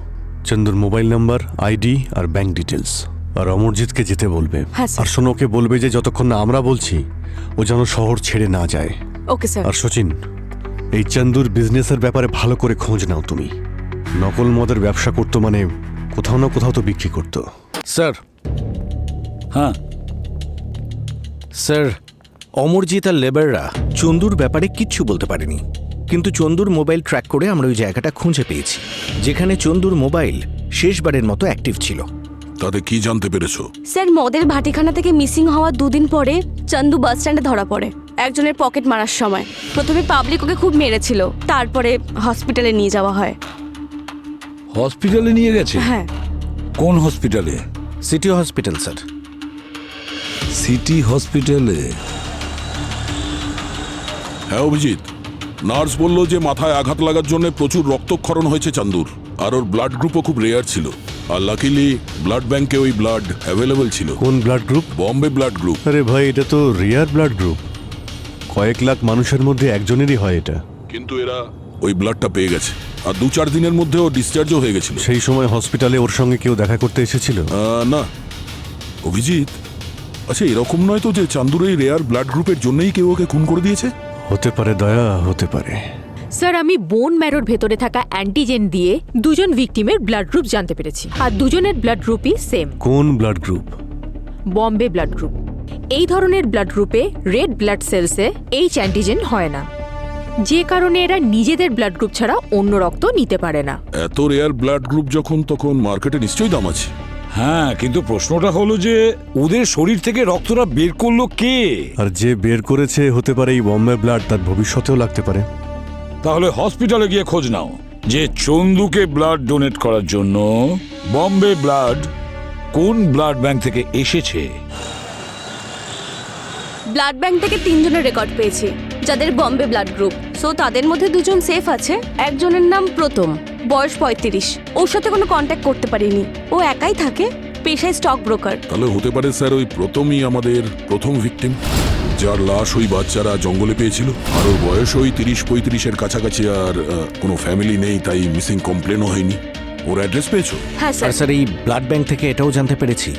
চান্দুর মোবাইল নাম্বার, আইডি আর ব্যাংক ডিটেলস। আর অমরজিৎকে যেতে বলবে। হ্যাঁ স্যার। আর শোনো, ওকে বলবে যে যতক্ষণ না আমরা বলছি ও যেন শহর ছেড়ে না যায়। Okay sir. আর সচিন, এই চান্দুর বিজনেসের ব্যাপারে ভালো করে খোঁজ নাও তুমি। নকল মদের ব্যবসা করতো মানে কোথাও না কোথাও তো বিক্রি করতো। স্যার। হ্যাঁ স্যার, অমরজিৎ আর লেবাররা চন্দুর ব্যাপারে কিচ্ছু বলতে পারেনি, কিন্তু চন্দুর মোবাইল ট্র্যাক করে আমরা ওই জায়গাটা খুঁজে পেয়েছি, যেখানে চন্দুর মোবাইল শেষবারের মতো অ্যাক্টিভ ছিল। তাতে কি জানতে পেরেছো? স্যার মদের ভাটিখানা থেকে মিসিং হওয়ার 2 দিন পরে চন্দু বাস স্ট্যান্ডে ধরা পড়ে একজনের পকেট মারার সময়। প্রথমে পাবলিক ওকে খুব মেরেছিল, তারপরে হসপিটালে নিয়ে যাওয়া হয়। হসপিটালে নিয়ে গেছে? হ্যাঁ। কোন হসপিটালে? City hospital sir. সিটি হসপিটালে? হ্যাঁ অভিজিৎ, নার্স বলল যে মাথায় আঘাত লাগার জন্য প্রচুর রক্তক্ষরণ হয়েছে চান্দুর, আর ওর ব্লাড গ্রুপও খুব রেয়ার ছিল। আর লাকিলি ব্লাড ব্যাংকে ওই ব্লাড অ্যাভেলেবল ছিল। কোন blood group? Bombay blood group. আরে ভাই, এটা তো রেয়ার ব্লাড গ্রুপ, কয়েক লাখ মানুষের মধ্যে একজনেরই হয় এটা। কিন্তু এরা ওই ব্লাডটা পেয়ে গেছে, আর 2-4 দিনের মধ্যে ও ডিসচার্জও হয়ে গেছিল। সেই সময় হসপিটালে ওর সঙ্গে কেউ দেখা করতে এসেছিল? না অভিজিৎ, আচ্ছা এরকম নয় তো যে চান্দুর এই রেয়ার ব্লাড গ্রুপের জন্যই কেউ ওকে খুন করে দিয়েছে? হতে পারে দয়া, হতে পারে। স্যার আমি বোন ম্যারোর ভেতরে থাকা অ্যান্টিজেন দিয়ে 2 জন ভিকটিমের ব্লাড গ্রুপ জানতে পেরেছি, আর 2 জনের ব্লাড গ্রুপই সেম। কোন blood group? Bombay blood group. এই ধরনের ব্লাড গ্রুপে রেড ব্লাড সেলসে এইচ অ্যান্টিজেন হয় না, যে কারণে এরা নিজেদের ব্লাড গ্রুপ ছাড়া অন্য রক্ত নিতে পারে না। এত রেয়ার ব্লাড গ্রুপ যখন, তখন মার্কেটে নিশ্চয়ই দাম আছে। হ্যাঁ, কিন্তু প্রশ্নটা হলো যে ওদের শরীর থেকে রক্তটা বের করলো কে? আর যে বের করেছে হতে পারে এই বম্বে ব্লাড, তার ভবিষ্যতেও লাগতে পারে। তাহলে হসপিটালে গিয়ে খোঁজ নাও যে চন্দুকে ব্লাড ডোনেট করার জন্য বম্বে ব্লাড কোন ব্লাড ব্যাংক থেকে এসেছে। ব্লাড ব্যাংক থেকে 3 জনের রেকর্ড পেয়েছি যাদের বম্বে ব্লাড গ্রুপ। সো তাদের মধ্যে 2 জন সেফ আছে। একজনের নাম প্রথম, বয়স 35। ওর সাথে কোনো কন্ট্যাক্ট করতে পারিনি, ও একাই থাকে, পেশায় স্টক ব্রোকার। তাহলে হতে পারে স্যার ওই প্রথমই আমাদের প্রথম ভিকটিম, যার লাশ ওই বাচ্চারা জঙ্গলে পেয়েছিল। আর ওর বয়স ওই 30-35-এর কাছাকাছি, আর কোনো ফ্যামিলি নেই, তাই মিসিং কমপ্লেনও হয়নি। ওর অ্যাড্রেস পেয়েছো? হ্যাঁ আর স্যার এই ব্লাড ব্যাংক থেকে এটাও জানতে পেরেছি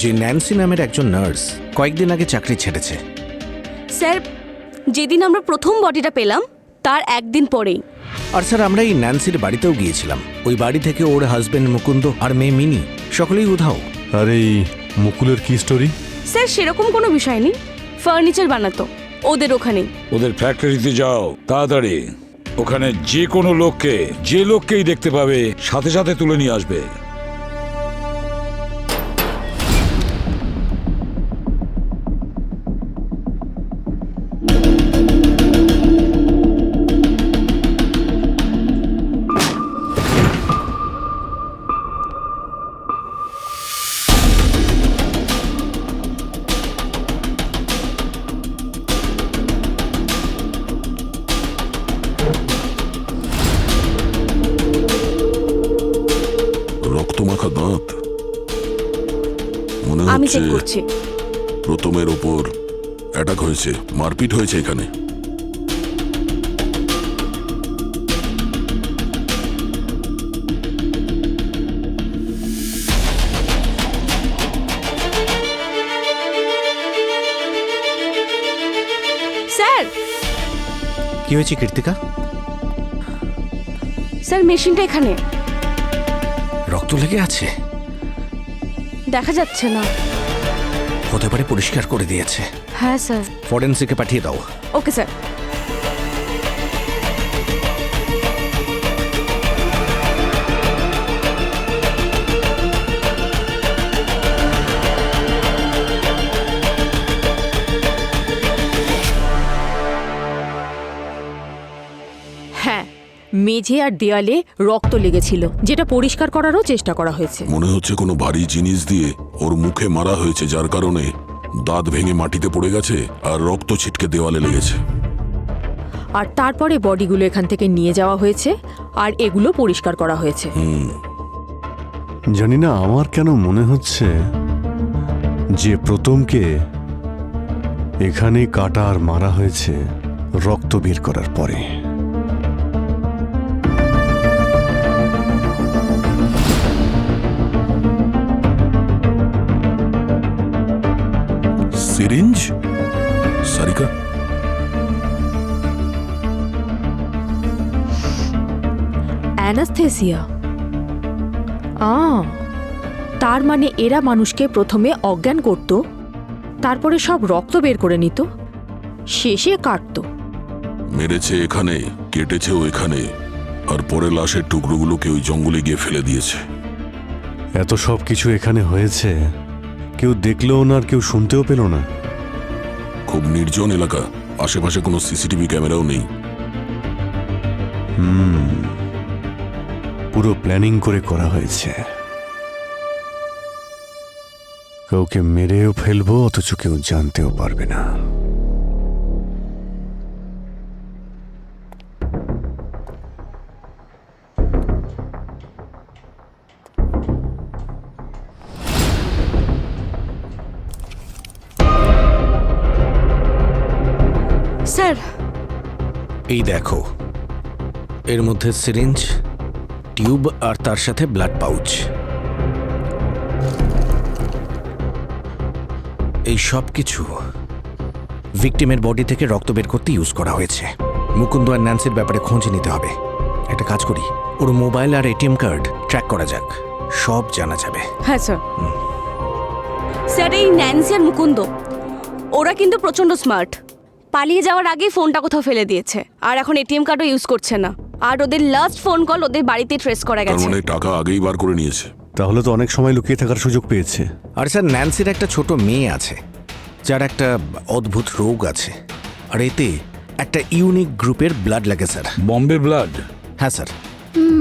যে ন্যান্সি নামের একজন নার্স কয়েকদিন আগে চাকরি ছেড়েছে। স্যার যেদিন আমরা প্রথম বডিটা পেলাম তার একদিন পরেই। আর স্যার আমরা এই ন্যান্সির বাড়িতেও গিয়েছিলাম। ওই বাড়ি থেকে ওর হাজবেন্ড মুকুন্দ আর মেয়ে মিনি সকলেই উধাও। আর এই মুকুলের কি স্টোরি? স্যার সেরকম কোনো বিষয় নেই, ফার্নিচার বানাতো ওদের ওখানেই। ওদের ফ্যাক্টরিতে যাও তাড়াতাড়ি, ওখানে যে কোনো লোককে, যে লোককেই দেখতে পাবে সাথে সাথে তুলে নিয়ে আসবে। রক্তমাখা দাঁত, মনে আমি হচ্ছে চেক করছি। প্রথমের ওপর অ্যাটাক হয়েছে, মারপিট হয়েছে এখানে। স্যার কি হয়েছে কৃতিকা? স্যার মেশিনটা এখানে, রক্ত লেগে আছে, দেখা যাচ্ছে না। হতে পারে পরিষ্কার করে দিয়েছে। হ্যাঁ স্যার। ফরেন্সিকে পাঠিয়ে দাও। Okay sir. হ্যাঁ, মেঝে আর দেয়ালে রক্ত লেগেছিল, যেটা পরিষ্কার করারও চেষ্টা করা হয়েছে। মনে হচ্ছে কোনো ভারী জিনিস দিয়ে ওর মুখে মারা হয়েছে, যার কারণে দাঁত ভেঙে মাটিতে পড়ে গেছে আর রক্ত ছিটকে দেওয়ালে লেগেছে। আর তারপরে বডিগুলো এখান থেকে নিয়ে যাওয়া হয়েছে আর এগুলো পরিষ্কার করা হয়েছে। জানি না, আমার কেন মনে হচ্ছে যে প্রথমকে এখানে কাটা আর মারা হয়েছে রক্ত বের করার পরে। সিরিঞ্জ? সারিকা, অ্যানাস্থেসিয়া। তার মানে এরা মানুষকে প্রথমে অজ্ঞান করত, তারপরে সব রক্ত বের করে নিত, শেষে কাটতো। মেরেছে এখানে, কেটেছেও এখানে, আর পরে লাশের টুকরোগুলোকে ওই জঙ্গলে গিয়ে ফেলে দিয়েছে। এত সব কিছু এখানে হয়েছে, কেউ দেখলেও না আর কেউ শুনতেও পেল না। খুব নির্জন এলাকা, আশেপাশে কোনো সিসিটিভি ক্যামেরাও নেই। পুরো প্ল্যানিং করে করা হয়েছে। কাউকে মেরেও ফেলবো, অথচ কেউ জানতেও পারবে না। স্যার, এই দেখো, এর মধ্যে সিরিঞ্জ, টিউব আর তার সাথে ব্লাড পাউচ। এই সব কিছু ভিকটিমের বডি থেকে রক্ত বের করতে ইউজ করা হয়েছে। মুকুন্দ আর ন্যান্সির ব্যাপারে খোঁজ নিতে হবে। একটা কাজ করি, ওর মোবাইল আর এটিএম কার্ড ট্র্যাক করা যাক, সব জানা যাবে। হ্যাঁ স্যার। স্যার, এই ন্যান্সি আর মুকুন্দ ওরা কিন্তু প্রচন্ড স্মার্ট। পালিয়ে যাওয়ার আগেই ফোনটা কোথাও ফেলে দিয়েছে, আর এখন এটিএম কার্ডও ইউজ করছে না। আর ওদের লাস্ট ফোন কল ওদের বাড়িতে ট্রেস করা তার গেছে। মানে টাকা আগেই বার করে নিয়েছে। তাহলে তো অনেক সময় লুকিয়ে থাকার সুযোগ পেয়েছে। আর স্যার, ন্যান্সির একটা ছোট মেয়ে আছে যার একটা অদ্ভুত রোগ আছে, আর এতে একটা ইউনিক গ্রুপের ব্লাড লাগে স্যার। বম্বে ব্লাড? হ্যাঁ স্যার।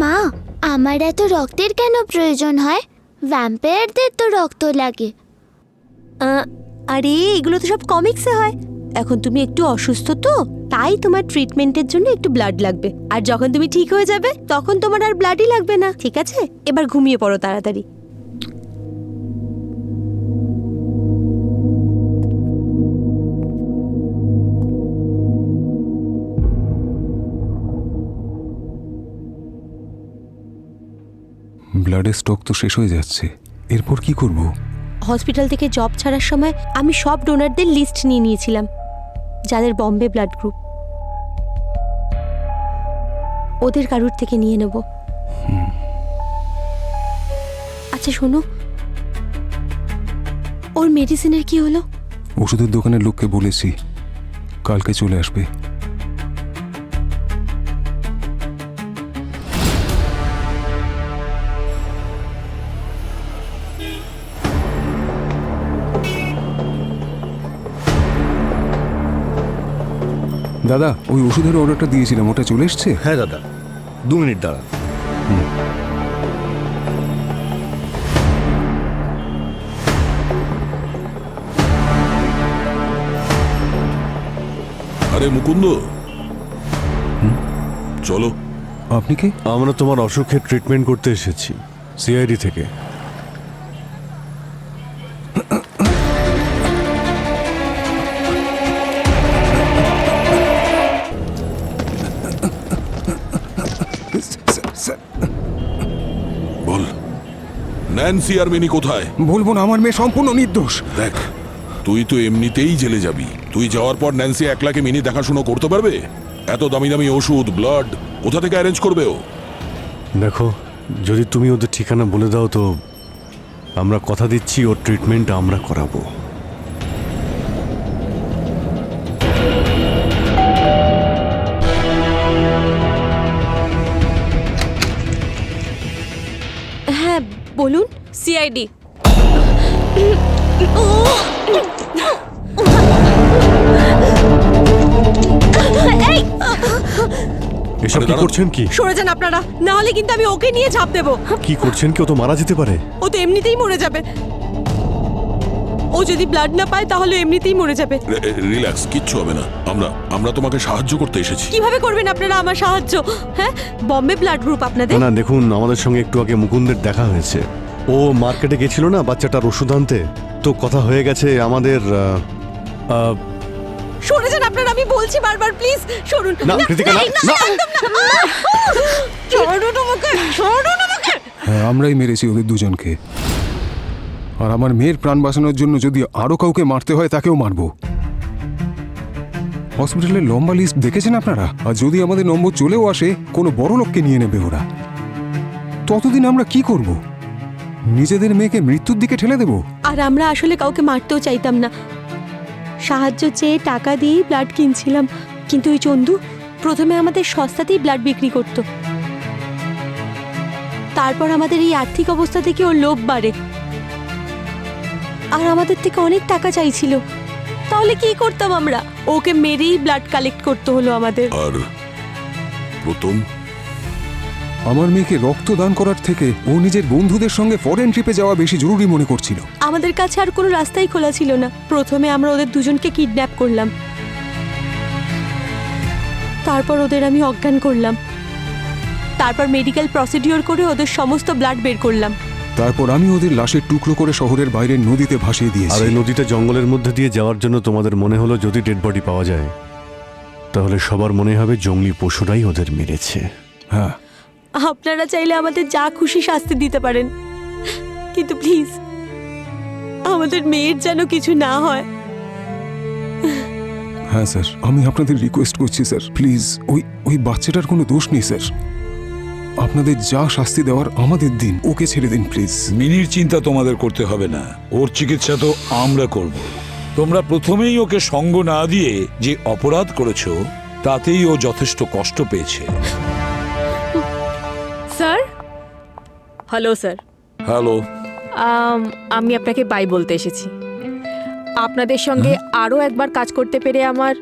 মা, আমার এত রক্তের কেন প্রয়োজন হয়? ভ্যাম্পায়ারদের তো রক্ত লাগে। আরে এগুলো তো সব কমিক্সে হয়। এখন তুমি একটু অসুস্থ তো, তাই তোমার ট্রিটমেন্টের জন্য একটু ব্লাড লাগবে। আর যখন তুমি ঠিক হয়ে যাবে তখন তোমার আর ব্লাডই লাগবে না, ঠিক আছে? এবার ঘুমিয়ে পড়ো তাড়াতাড়ি। ব্লাডের স্টক তো শেষ হয়ে যাচ্ছে, এরপর কি করব? হসপিটাল থেকে জব ছাড়ার সময় আমি সব ডোনারদের লিস্ট নিয়ে নিয়েছিলাম, যাদের বম্বে ব্লাড গ্রুপ। ওদের কারুর থেকে নিয়ে নেব। আচ্ছা শোনো, ওর মেডিসিনের কি হলো? ওষুধের দোকানের লোককে বলেছি কালকে চলে আসবে। দাদা, ওই ওষুধের অর্ডারটা দিয়েছিলাম, ওটা চলে এসছে? হ্যাঁ দাদা, 2 মিনিট দাঁড়া। আরে মুকুন্দ, চলো। আপনি কে? আমরা তোমার অসুখের ট্রিটমেন্ট করতে এসেছি সিআইডি থেকে। বল, ন্যান্সি আর মিনি কোথায়? বলবো না, আমার মেয়ে সম্পূর্ণ নির্দোষ। দেখ, তুই তো এমনিতেই জেলে যাবি। তুই যাওয়ার পর ন্যান্সি একলাকে মিনি দেখাশুনো করতে পারবে? এত দামি দামি ওষুধ, ব্লাড কোথা থেকে অ্যারেঞ্জ করবে ও? দেখো, যদি তুমি ওদের ঠিকানা বলে দাও তো আমরা কথা দিচ্ছি ওর ট্রিটমেন্ট আমরা করাবো। হ্যাঁ বলুন। সিআইডি। এসব কি করছেন? কি সরে যান আপনারা, না হলে কিন্তু আমি ওকে নিয়ে ঝাঁপ দেবো। কি করছেন? কেউ তো মারা যেতে পারে। ও তো এমনিতেই মরে যাবে। ও যদি ব্লাড না পায় তাহলে এমনিতেই মরে যাবে। রিল্যাক্স, কিচ্ছু হবে না। আমরা তোমাকে সাহায্য করতে এসেছি। কিভাবে করবেন আপনারা আমার সাহায্য? হ্যাঁ, বম্বে ব্লাড গ্রুপ আপনাদের? না দেখুন, আমাদের সঙ্গে একটু আগে মুকুন্দের দেখা হয়েছে। ও মার্কেটে গেছিল না বাচ্চাটার ওষুধ আনতে, তো কথা হয়ে গেছে আমাদের। সরে যান আপনারা, আমি বলছি বারবার, প্লিজ সরুন। না কৃতিকা, না না। সরুন আমাকে, সরুন আমাকে। হ্যাঁ, আমরাই মেরেছি ওদের দুজনকে। আর আমার মেয়ের প্রাণ বাঁচানোর জন্য যদি আরো কাউকে মারতে হয় তাকেও মারবো। হসপিটালের লম্বা লিস্ট দেখেছেন আপনারা? আর যদি আমাদের নম্বর চলেও আসে, কোনো বড় লোককে নিয়ে নেবে ওরা। ততদিন আমরা কি করব? নিজেদের মেয়েকে মৃত্যুর দিকে ঠেলে দেব? আর আমরা আসলে কাউকে মারতেও চাইতাম না, সাহায্য চেয়ে টাকা দিয়েই ব্লাড কিনছিলাম। কিন্তু ওই চন্দু প্রথমে আমাদের সস্তাতেই ব্লাড বিক্রি করত, তারপর আমাদের এই আর্থিক অবস্থা থেকে ওর লোভ বাড়ে আর আমাদের থেকে অনেক টাকা চাইছিল। তাহলে কি করতাম আমরা? ওকে মেরেই ব্লাড কালেক্ট করতে হলো আমাদের। আর প্রথম আমার মেয়েকে রক্তদান করার থেকে ও নিজের বন্ধুদের সঙ্গে ফরেন ট্রিপে যাওয়া বেশি জরুরি মনে করছিল। আমাদের কাছে আর কোনো রাস্তাই খোলা ছিল না। প্রথমে আমরা ওদের দুজনকে কিডন্যাপ করলাম, তারপর ওদের আমি অজ্ঞান করলাম, তারপর মেডিকেল প্রসিডিওর করে ওদের সমস্ত ব্লাড বের করলাম। তারপর আমি ওদের লাশের টুকরো করে শহরের বাইরের নদীতে ভাসিয়ে আর দিয়েছি। এই নদীটা জঙ্গলের মধ্যে দিয়ে যাওয়ার জন্য তোমাদের মনে হলো যদি ডেড বডি পাওয়া যায় তাহলে সবার মনে হবে জঙ্গলি পশুরাই ওদের মেরেছে। হ্যাঁ, আপনারা চাইলে আমাদের যা খুশি শাস্তি দিতে পারেন, কিন্তু প্লিজ আমাদের মেয়ের যেন কিছু না হয়। হ্যাঁ স্যার, আমি আপনাদের রিকোয়েস্ট করছি স্যার, প্লিজ ওই বাচ্চাটার কোনো দোষ নেই স্যার। আপনাদের যা শাস্তি দেওয়ার আমাদের দিন, ওকে ছেড়ে দিন প্লিজ। মিনির চিন্তা তোমাদের করতে হবে না, ওর চিকিৎসা তো আমরা করব। তোমরা প্রথমেই ওকে সঙ্গ না দিয়ে যে অপরাধ করেছো তাতেই ও যথেষ্ট কষ্ট পেয়েছে। Sir, hello sir. হ্যালো। আমি আপনাকে বাই বলতে এসেছি। আপনাদের সঙ্গে আরও একবার কাজ করতে পেরে আমার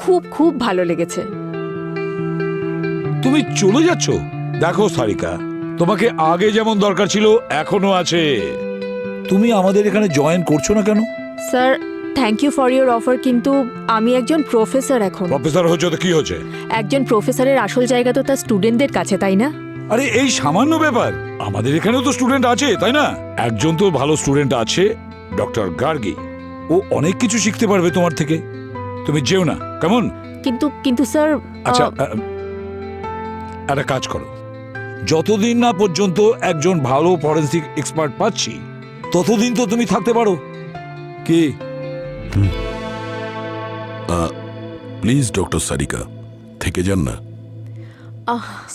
খুব খুব ভালো লেগেছে। তুমি চলে যাচ্ছ? দেখো সারিকা, তোমাকে আগে যেমন দরকার ছিল এখনো আছে। তুমি আমাদের এখানে জয়েন করছো না কেন? Sir, thank you for your offer, কিন্তু আমি একজন প্রফেসর এখন। প্রফেসর হচ্ছে তো কি হচ্ছে? একজন প্রফেসরের আসল জায়গা তো তার স্টুডেন্টদের কাছে, তাই না? আরে এই সামান্য ব্যাপার, আমাদের এখানেও তো স্টুডেন্ট আছে, তাই না? একজন তো ভালো স্টুডেন্ট আছে, ডক্টর গার্গী। ও অনেক কিছু শিখতে পারবে তোমার থেকে। তুমি যেও না, কেমন? কিন্তু স্যার, আচ্ছা, একটা কাজ করো, যতদিন না পর্যন্ত একজন ভালো ফরেন্সিক এক্সপার্ট পাচ্ছি ততদিন তো তুমি থাকতে পারো। কি? প্লিজ ডক্টর সারিকা, থেকে যান না।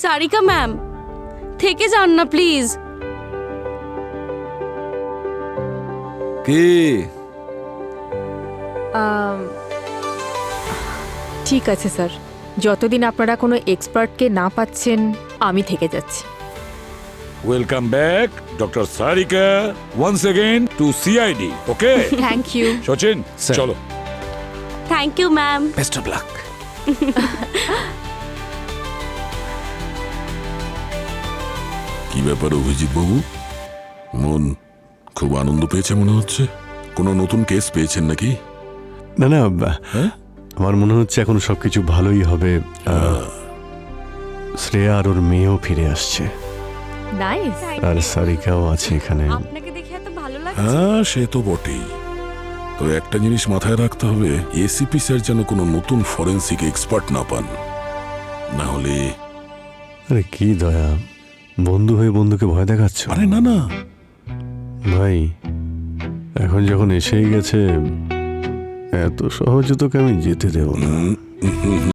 সারিকা ম্যাম, থেকে যান না প্লিজ। কি? ঠিক আছে স্যার, যতদিন আপনারা কোনো এক্সপার্টকে না পাচ্ছেন আমি থেকে যাচ্ছি। Welcome back doctor Sarika once again to CID. Okay, thank you. Sachin, চলো। Thank you ma'am. Best of luck. কি ব্যাপার অভিজিৎ বাবু, মন খুব আনন্দ পেয়েছে মনে হচ্ছে। কোনো নতুন কেস পেয়েছেন নাকি? না না, আমার মনে হচ্ছে এখন সবকিছু ভালোই হবে। শ্রেয়া আর ওর মেয়েও ফিরে আসছে, নাইস। আর সারিকাও আছে এখানে। আপনাকে দেখে এত ভালো লাগছে। হ্যাঁ, সে তো বটেই। তো একটা জিনিস মাথায় রাখতে হবে, এসিপি স্যার যেন কোনো নতুন ফরেন্সিক এক্সপার্ট না পান, না হলে। আরে কি দয়া, বন্ধু হয়ে বন্ধুকে ভয় দেখাচ্ছ? আরে না না ভাই, এখন যখন এসেই গেছে এত সহজে তোকে আমি যেতে দেব না।